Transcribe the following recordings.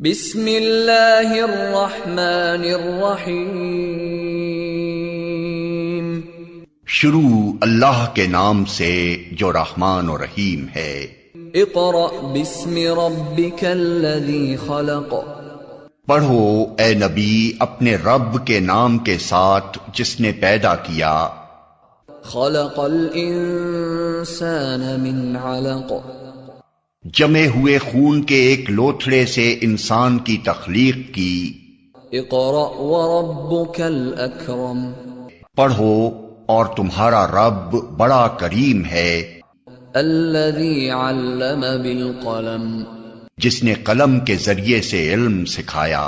بسم اللہ الرحمن الرحیم۔ شروع اللہ کے نام سے جو رحمان و رحیم ہے۔ اقرأ بسم ربک الذی خلق۔ پڑھو اے نبی اپنے رب کے نام کے ساتھ جس نے پیدا کیا۔ خلق الانسان من علق۔ جمے ہوئے خون کے ایک لوتھڑے سے انسان کی تخلیق کی۔ اقرأ وربک الاکرم۔ پڑھو اور تمہارا رب بڑا کریم ہے۔ الذی علم بالقلم۔ جس نے قلم کے ذریعے سے علم سکھایا۔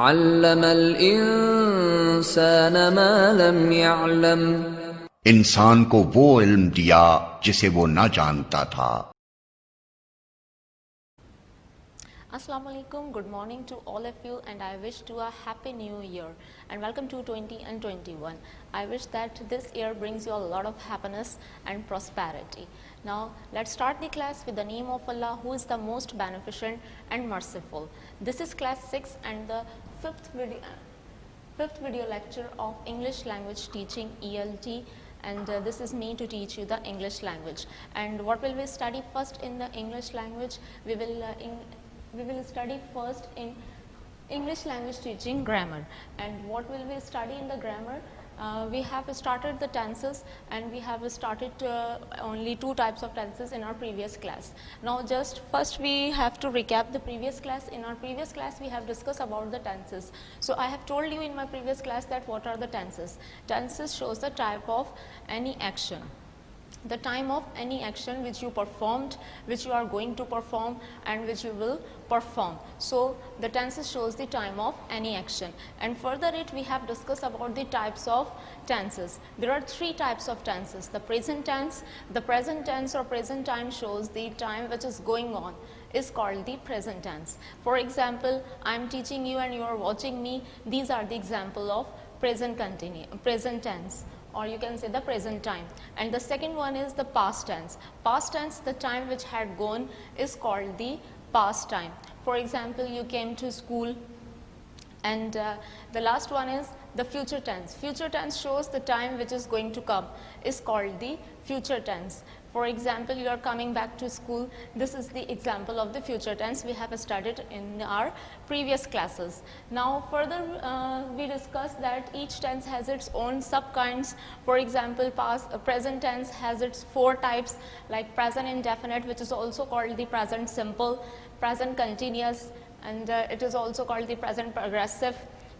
علم الانسان ما لم يعلم۔ انسان کو وہ علم دیا جسے وہ نہ جانتا تھا۔ Assalamu alaikum, good morning to all of you, and I wish you a happy new year and welcome to 2021. I wish that this year brings you a lot of happiness and prosperity. Now let's start the class with the name of Allah, who is the most beneficent and merciful. This is class 6 and the fifth video lecture of English language teaching, ELT, and this is me to teach you the English language. And what will we study first in the English language? We will study first in English language teaching grammar. And what will we study in the grammar? We have started the tenses, and we have started only 2 types of tenses in our previous class. Now just first we have to recap the previous class. In our previous class we have discussed about the tenses. So I have told you in my previous class that what are the tenses. Tenses shows the type of any action, the time of any action which you performed, which you are going to perform, and which you will perform. So the tenses shows the time of any action. And further it we have discussed about the types of tenses. There are 3 types of tenses. The present tense, the present tense or present time shows the time which is going on, is called the present tense. For example, I am teaching you and you are watching me. These are the example of present tense, or you can say the present time. And the second one is the past tense. Past tense, the time which had gone, is called the past time. For example, you came to school. And the last one is the future tense. Future tense shows the time which is going to come, is called the future tense. For example, you are coming back to school. This is the example of the future tense we have studied in our previous classes. Now further we discussed that each tense has its own subkinds. For example, present tense has its 4 types, like present indefinite, which is also called the present simple, present continuous, and it is also called the present progressive,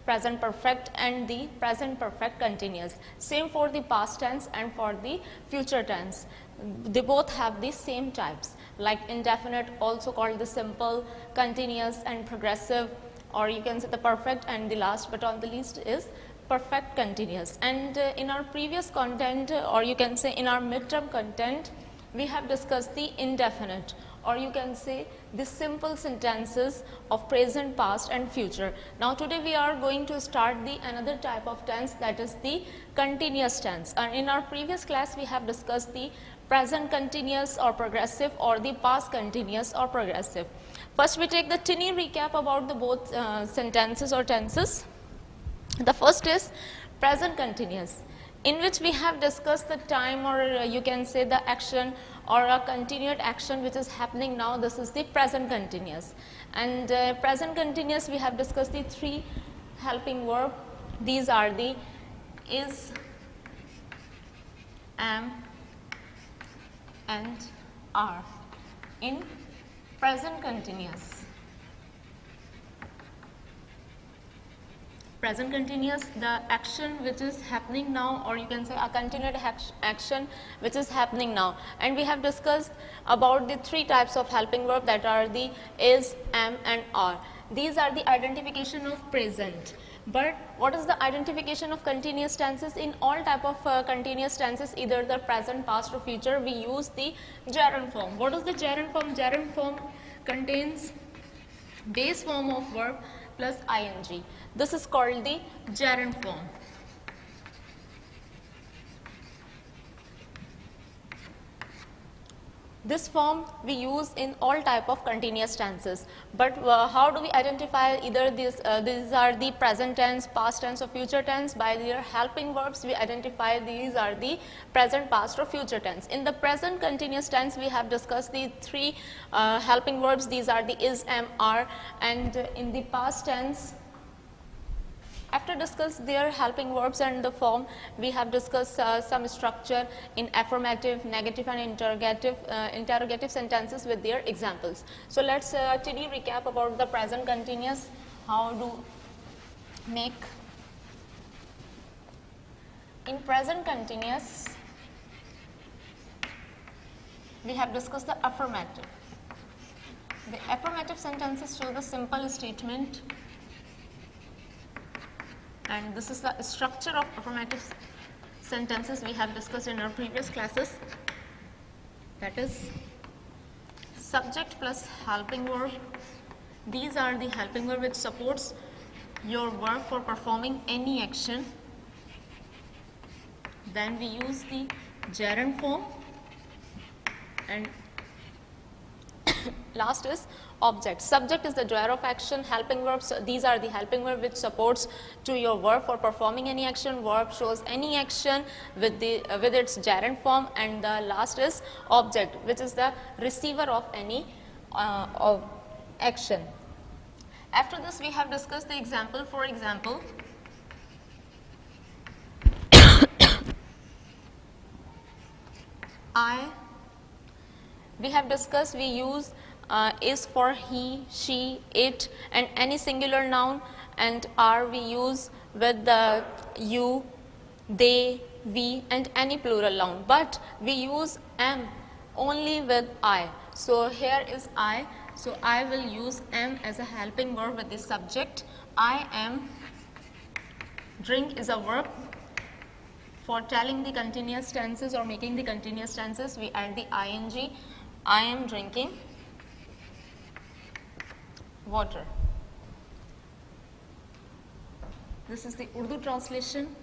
present perfect, and the present perfect continuous. Same for the past tense and for the future tense. They both have the same types, like indefinite, also called the simple, continuous, and progressive, or you can say the perfect, and the last but not the least is perfect continuous. And in our previous content, or you can say in our midterm content, we have discussed the indefinite, or you can say the simple sentences of present, past, and future. Now today we are going to start the another type of tense, that is the continuous tense. And in our previous class we have discussed the present continuous or progressive, or the past continuous or progressive. First we take the tiny recap about the both sentences or tenses. The first is present continuous, in which we have discussed the time, or you can say the action or a continued action which is happening now. This is the present continuous. And present continuous we have discussed the 3 helping verb. These are the is, am, and are in present continuous. Present continuous, the action which is happening now, or you can say a continued action which is happening now. And we have discussed about the 3 types of helping verb, that are the is, am, and are. These are the identification of present. But what is the identification of continuous tenses? In all type of continuous tenses, either the present, past, or future, we use the gerund form. What is the gerund form? Gerund form contains base form of verb plus ing. This is called the gerund form. This form we use in all type of continuous tenses, but how do we identify either these are the present tense, past tense or future tense? By their helping verbs we identify these are the present, past or future tense. In the present continuous tense we have discussed the three helping verbs. These are the is, am, are, and in the past tense, after discuss their helping verbs and the form, we have discussed some structure in affirmative, negative and interrogative sentences with their examples. So let's today recap about the present continuous, how to make. In present continuous, we have discussed the affirmative. The affirmative sentences show the simple statement, and this is the structure of affirmative sentences we have discussed in our previous classes. That is subject plus helping verb. These are the helping verb which supports your verb for performing any action. Then we use the gerund form, and last is object. Subject is the doer of action, helping verbs, these are the helping verb which supports to your verb for performing any action. Verb shows any action with its gerund form, and the last is object, which is the receiver of any of action. After this we have discussed the example. For example, we have discussed we use is for he, she, it and any singular noun, and are we use with the you, they, we and any plural noun, but we use am only with I. So here is I, so I will use am as a helping verb with the subject. I am. Drink is a verb. For telling the continuous tenses or making the continuous tenses, we add the ing. I am drinking water. This is the Urdu translation.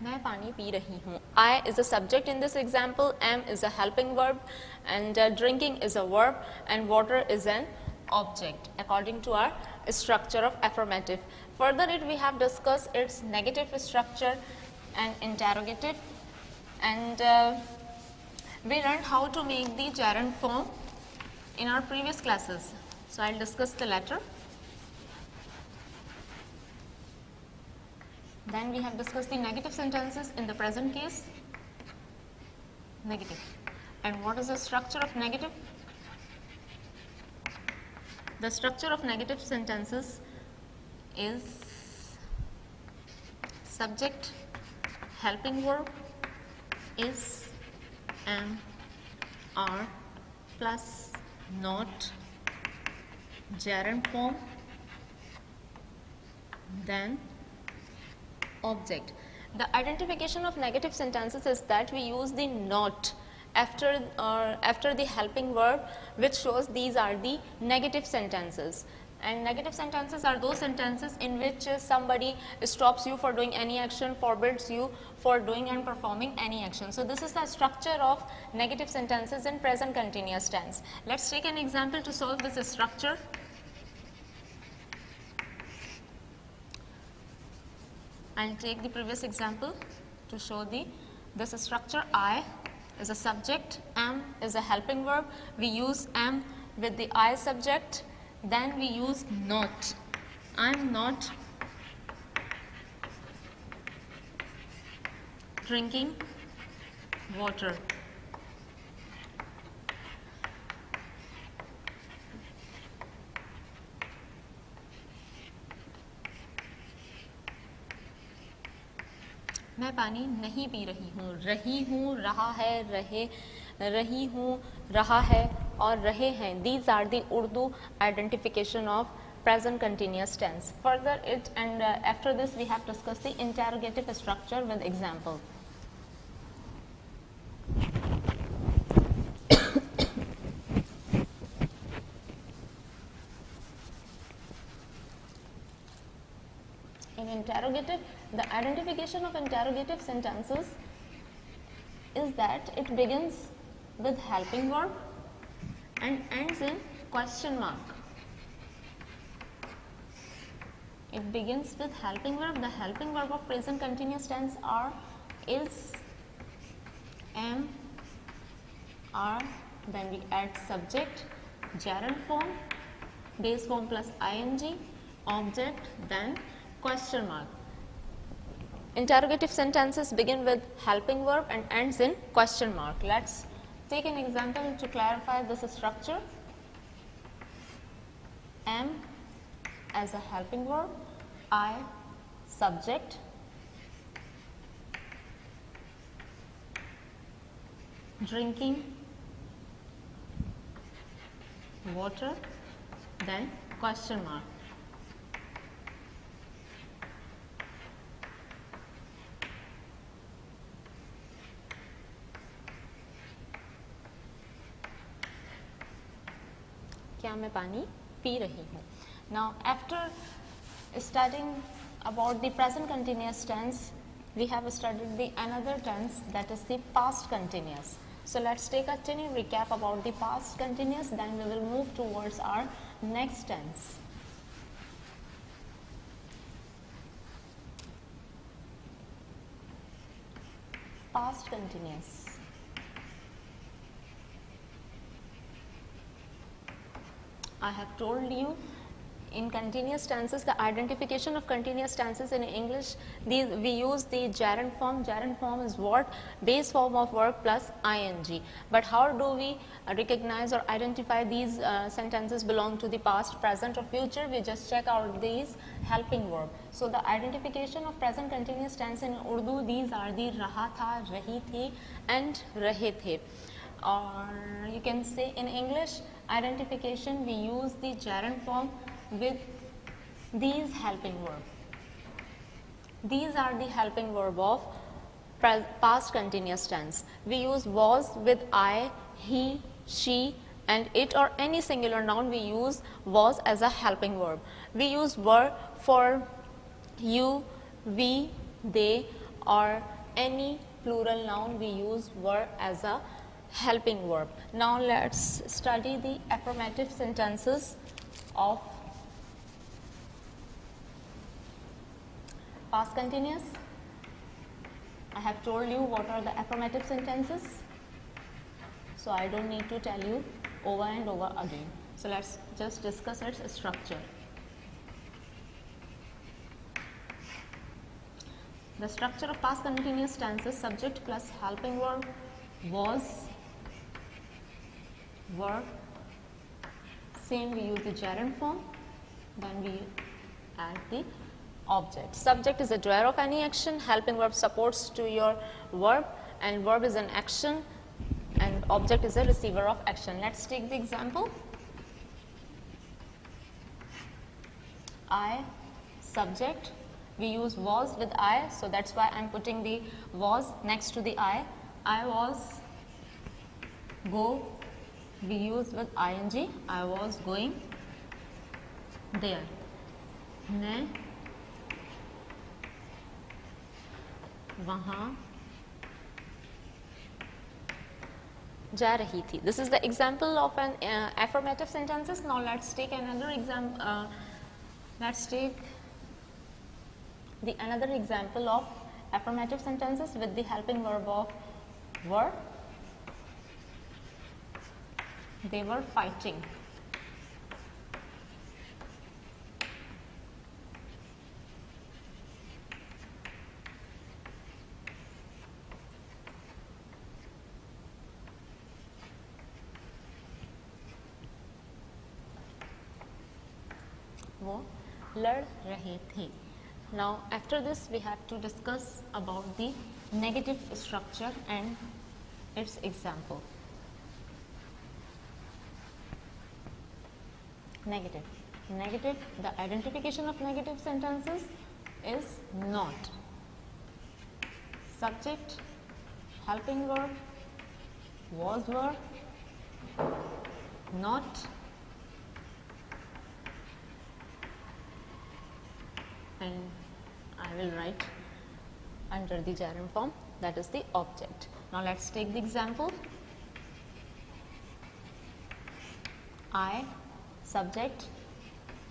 मैं पानी P रही हूँ. I is a subject in this example, am is a helping verb, and drinking is a verb, and water is an object according to our structure of affirmative. Further we have discussed its negative structure and interrogative, and we learned how to make the gerund form in our previous classes. So I'll discuss the latter. Then we have discussed the negative sentences in the present case. Negative. And what is the structure of negative? The structure of negative sentences is subject, helping verb, is, am, are, plus not, gerund form, then object. The identification of negative sentences is that we use the not after the helping verb, which shows these are the negative sentences. And negative sentences are those sentences in which somebody stops you for doing any action, forbids you for doing and performing any action. So this is the structure of negative sentences in present continuous tense. Let's take an example to solve this structure. I'll take the previous example to show this structure. I is a subject, am is a helping verb. We use am with the I subject, then we use not. I'm not drinking water. मैं पानी नहीं P रही हूँ, रहा है, रही हूँ, रहा है और रहे हैं. These are the Urdu identification of present continuous tense. Further after this we have discussed the interrogative structure with example. interrogative, the identification of interrogative sentences is that it begins with helping verb and ends in question mark. It begins with helping verb. The helping verb of present continuous tense are is, am, are, then we add subject, gerund form, base form plus ing, object, then question mark. Interrogative sentences begin with helping verb and ends in question mark. Let's take an example to clarify this structure. Am as a helping verb, I subject, drinking water, then question mark. क्या मैं पानी P रही हूँ. Now after studying about the present continuous tense, we have studied the another tense, that is the past continuous. So let's take a tiny recap about the past continuous, then we will move towards our next tense. Past continuous. I have told you in continuous tenses, the identification of continuous tenses in English, we use the gerund form. Gerund form is what? Base form of verb plus ing. But how do we recognize or identify these sentences belong to the past, present or future? We just check out these helping verb. So the identification of present continuous tense in Urdu, these are the raha tha, rahi thi and rahe the. Or you can say in English identification, we use the gerund form with these helping verb. These are the helping verb of past continuous tense. We use was with I, he, she and it, or any singular noun we use was as a helping verb. We use were for you, we, they, or any plural noun we use were as a helping verb. Now let's study the affirmative sentences of past continuous. I have told you what are the affirmative sentences, so I don't need to tell you over and over again. So let's just discuss its structure. The structure of past continuous tenses: subject plus helping verb, was, were. Same, we use the gerund form, then we add the object. Subject is a doer of any action, helping verb supports to your verb, and verb is an action, and object is a receiver of action. Let's take the example. I, subject, we use was with I, so that's why I'm putting the was next to the I. I was, go, we use with ing, I was going there. मैं वहाँ जा रही थी. This is the example of an affirmative sentences. Now let's take another example. Let's take the another example of affirmative sentences with the helping verb of were. They were fighting. वो लड़ रहे थे. Now after this we have to discuss about the negative structure and its example. Negative. Negative, the identification of negative sentences is not. Subject, helping verb, was, were, not, and I will write under the gerund form, that is the object. Now let's take the example. I, subject,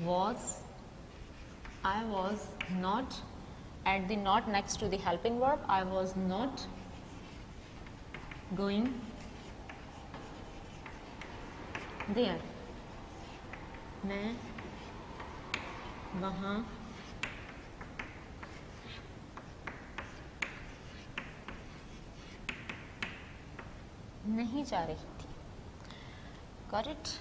was, I was not, add the not next to the helping verb, I was not going there, मैं वहाँ नहीं जा रही थी. Got it?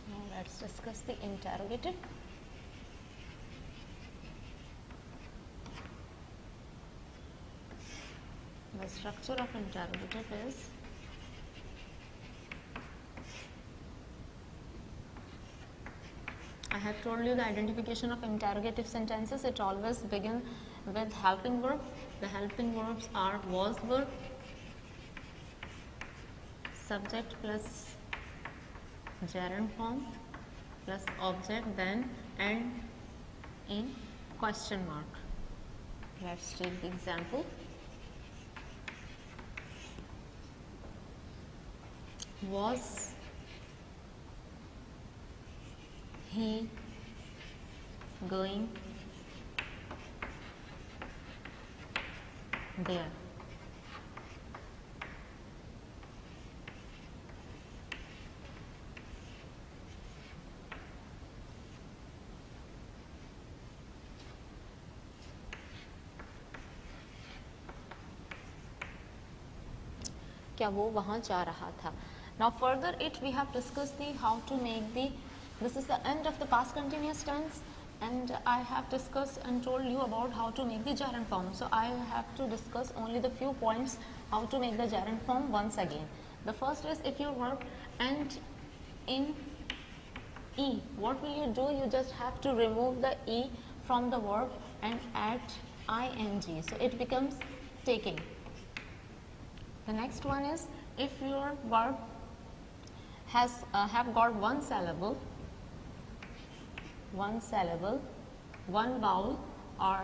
Now let's discuss the interrogative. The structure of interrogative is I have told you the identification of interrogative sentences. It always begins with helping verb. The helping verbs are was verb, subject plus gerund form plus object, then end in question mark. Let's take the example. Was he going there? क्या वो वहाँ जा रहा था? Now further it we have discussed the how to make the, this is the end of the past continuous tense, and I have discussed and told you about how to make the gerund form. So I have to discuss only the few points how to make the gerund form once again. The first is, if your verb end in E, what will you do? You just have to remove the E from the verb and add ing, so it becomes taking. The next one is, if your verb has have got one syllable, one vowel or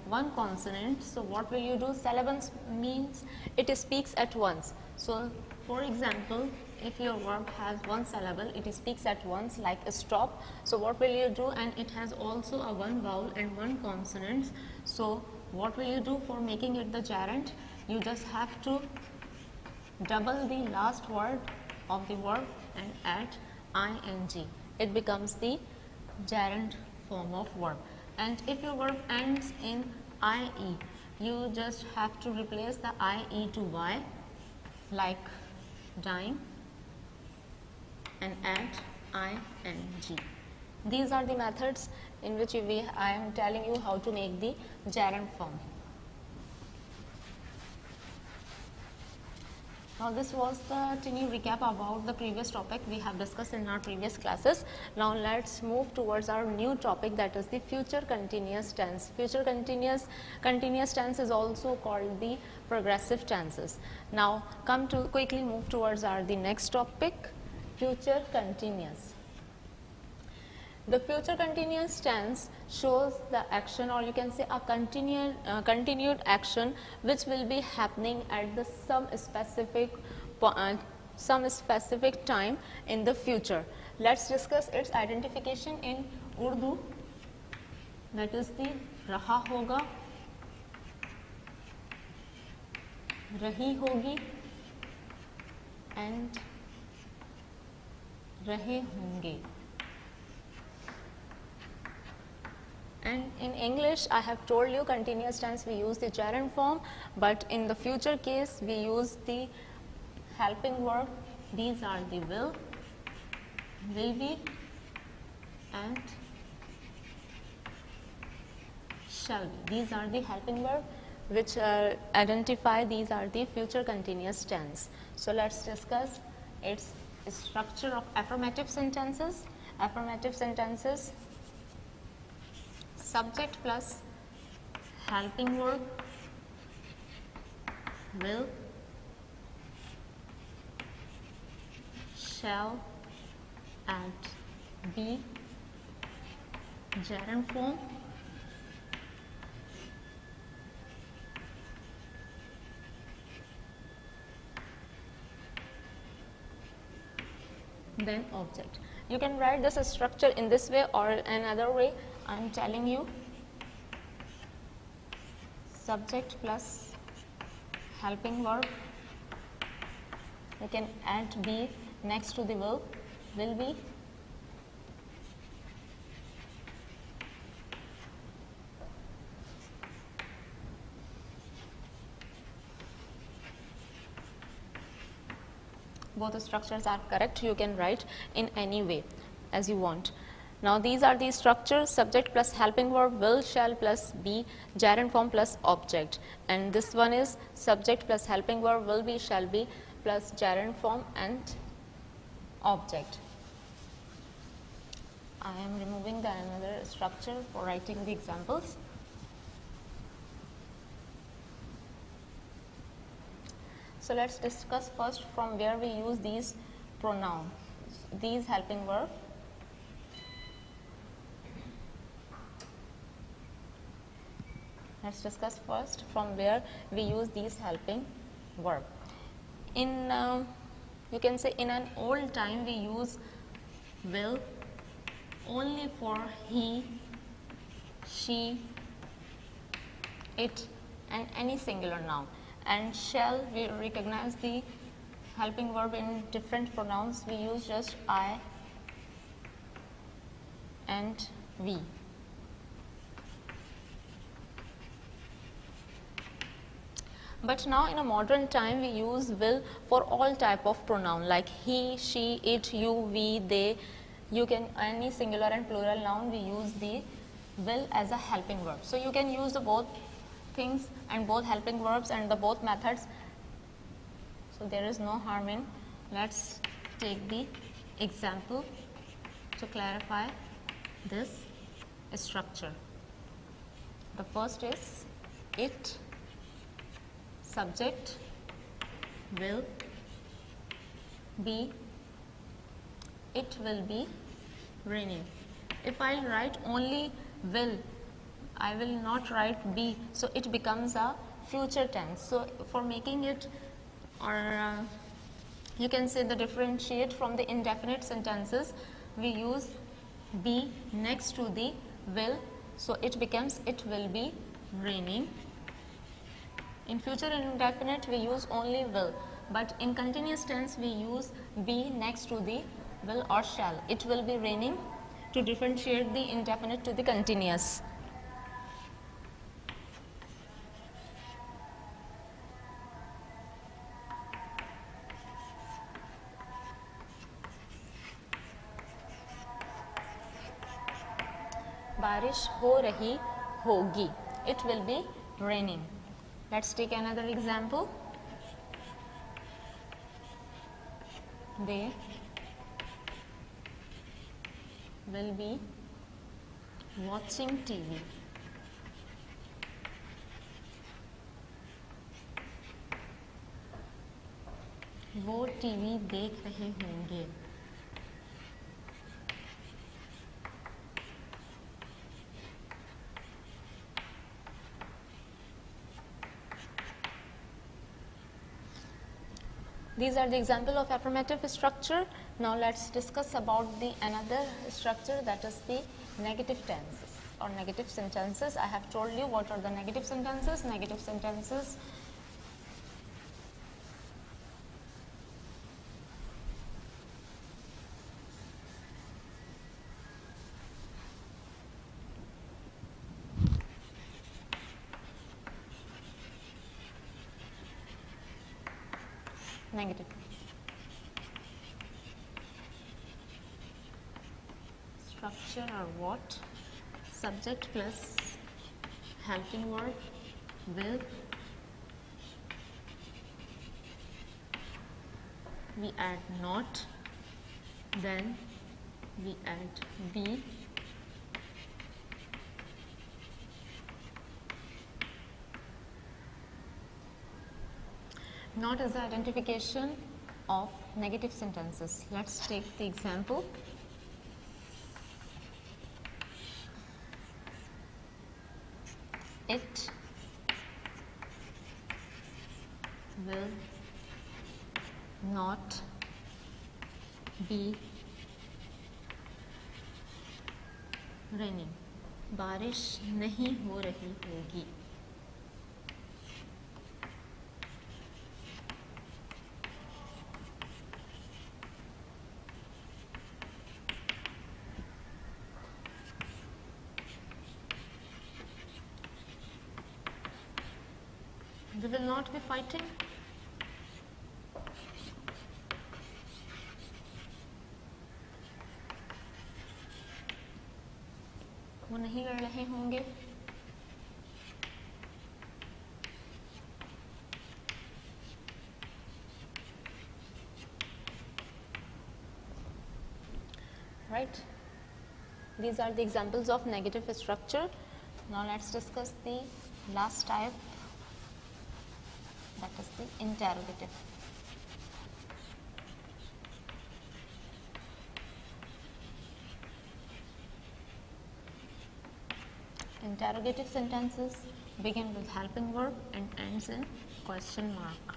one consonant, so what will you do? Syllables means it speaks at once. So for example, if your verb has one syllable, it speaks at once, like a stop. So what will you do? And it has also a one vowel and one consonant. So what will you do for making it the gerund? You just have to double the last word of the verb and add ing. It becomes the gerund form of verb. And if your verb ends in ie, you just have to replace the ie to y, like dying, and add ing. These are the methods in which I am telling you how to make the gerund form. Now this was the tiny recap about the previous topic we have discussed in our previous classes. Now let's move towards our new topic, that is the future continuous tense. Future continuous tense is also called the progressive tenses. Now come to quickly move towards the next topic, future continuous. The future continuous tense shows the action, or you can say a continued action which will be happening at the some specific time in the future. Let's discuss its identification in Urdu. That is the raha hoga, rahi hogi, and rahe honge. And in English, I have told you continuous tense we use the gerund form, but in the future case we use the helping verb. These are the will be, and shall be. These are the helping verb which identify these are the future continuous tense. So let's discuss its structure of affirmative sentences. Affirmative sentences: subject plus helping verb will, shall, and be, gerund form, then object. You can write this structure in this way or another way. I am telling you, subject plus helping verb, you can add be next to the verb, will be, both the structures are correct. You can write in any way as you want. Now these are the structures: subject plus helping verb, will, shall plus be, gerund form plus object. And this one is subject plus helping verb, will be, shall be plus gerund form and object. I am removing the another structure for writing the examples. So let's discuss first from where we use these pronouns, these helping verb. Let's discuss first from where we use these helping verb. In you can say in an old time we use will only for he, she, it and any singular noun, and shall we recognize the helping verb in different pronouns. We use just I and we. But now in a modern time we use will for all type of pronoun like he, she, it, you, we, they. You can any singular and plural noun we use the will as a helping verb. So you can use the both things and both helping verbs and the both methods. So there is no harm in. Let's take the example to clarify this structure. The first is it, subject, will be, it will be raining. If I write only will, I will not write be, so it becomes a future tense. So for making it, or you can say the differentiate from the indefinite sentences, we use be next to the will, so it becomes it will be raining. In future indefinite we use only will, but in continuous tense we use be next to the will or shall. It will be raining, to differentiate the indefinite to the continuous. बारिश हो रही होगी, it will be raining. Let's take another example. They will be watching TV. वो TV देख रहे होंगे. These are the example of affirmative structure. Now let's discuss about the another structure, that is the negative tenses or negative sentences. I have told you what are the negative sentences. Negative sentences negative. Structure are what? Subject plus helping verb will. We add not, then we add be, Not as the identification of negative sentences. Let's take the example. It will not be raining. बारिश नहीं हो रही होगी. We will not be fighting. वो नहीं लड़ रहे होंगे. Right? These are the examples of negative structure. Now let's discuss the last type, that is the interrogative. Interrogative sentences begin with helping verb and ends in question mark.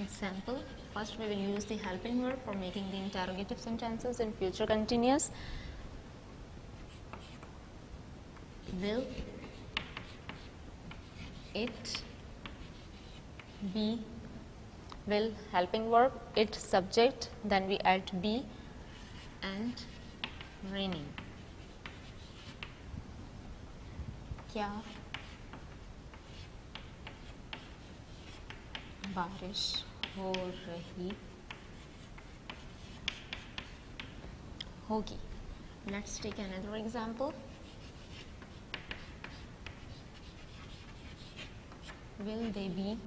Example, first we will use the helping verb for making the interrogative sentences in future continuous. Will it be, will helping verb, it subject, then we add be, and raining. क्या बारिश हो रही होगी. Let's take another example. Will they be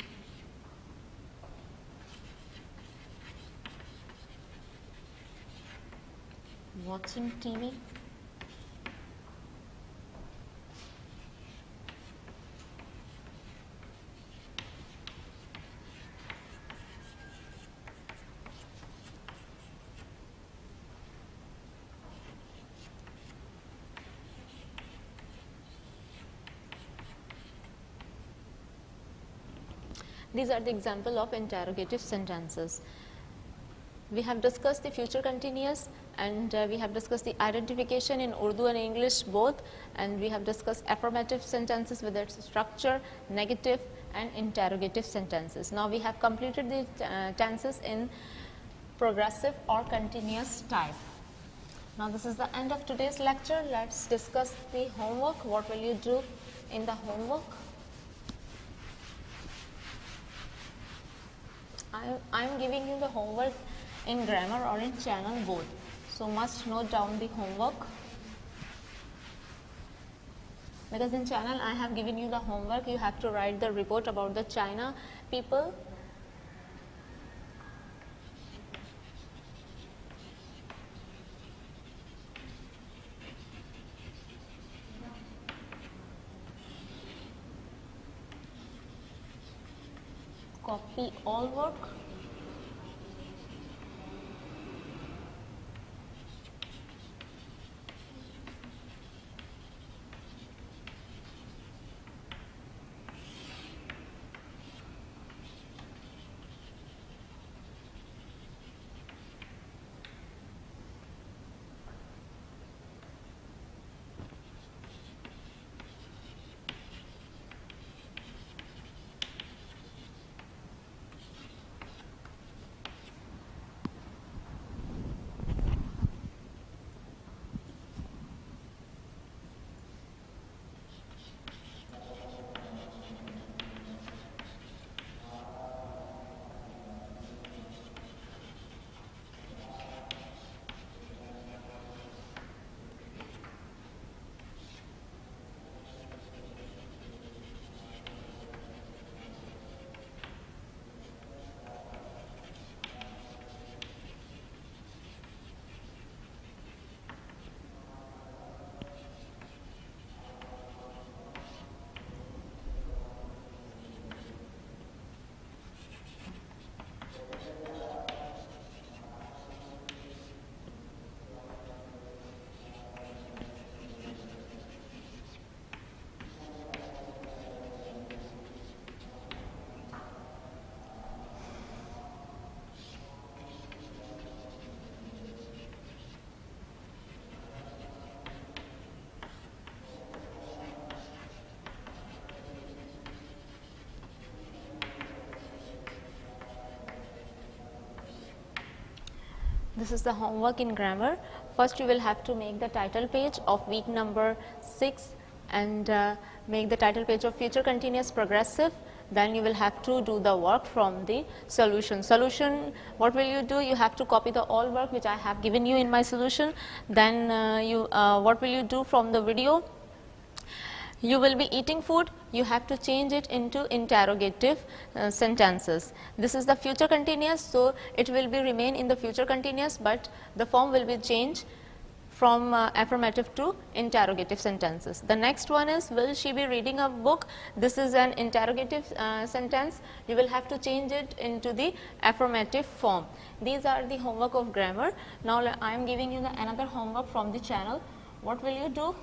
watching TV? These are the example of interrogative sentences. We have discussed the future continuous, and we have discussed the identification in Urdu and English both, and we have discussed affirmative sentences with its structure, negative and interrogative sentences. Now we have completed the tenses in progressive or continuous type. Now this is the end of today's lecture. Let's discuss the homework. What will you do in the homework? I am giving you the homework in grammar or in channel both. So must note down the homework, because in channel I have given you the homework. You have to write the report about the China people. Copy all work. This is the homework in grammar. First you will have to make the title page of week number 6 and make the title page of future continuous progressive. Then you will have to do the work from the solution. Solution, what will you do? You have to copy the all work which I have given you in my solution. Then what will you do from the video? You will be eating food, you have to change it into interrogative sentences. This is the future continuous, so it will be remain in the future continuous, but the form will be changed from affirmative to interrogative sentences. The next one is, will she be reading a book? This is an interrogative sentence. You will have to change it into the affirmative form. These are the homework of grammar. Now I am giving you another homework from the channel. What will you do?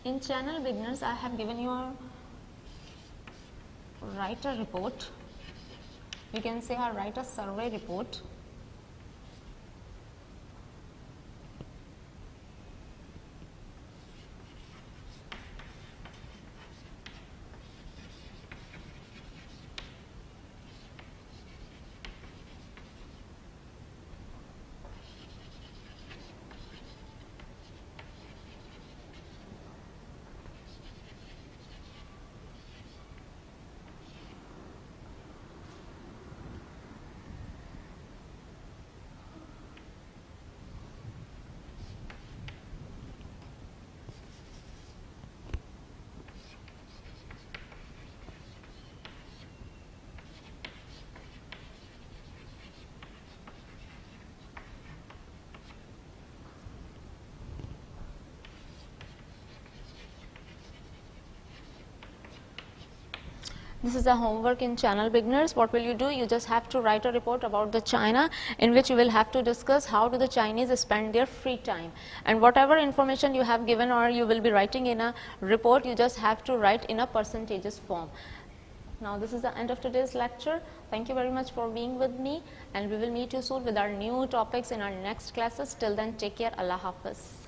In channel beginners, I have given you a write a report. You can say I write a survey report. This is a homework in channel beginners. What will you do? You just have to write a report about the China, in which you will have to discuss how do the Chinese spend their free time, and whatever information you have given or you will be writing in a report, you just have to write in a percentages form. Now this is the end of today's lecture. Thank you very much for being with me, and we will meet you soon with our new topics in our next classes. Till then, take care. Allah Hafiz.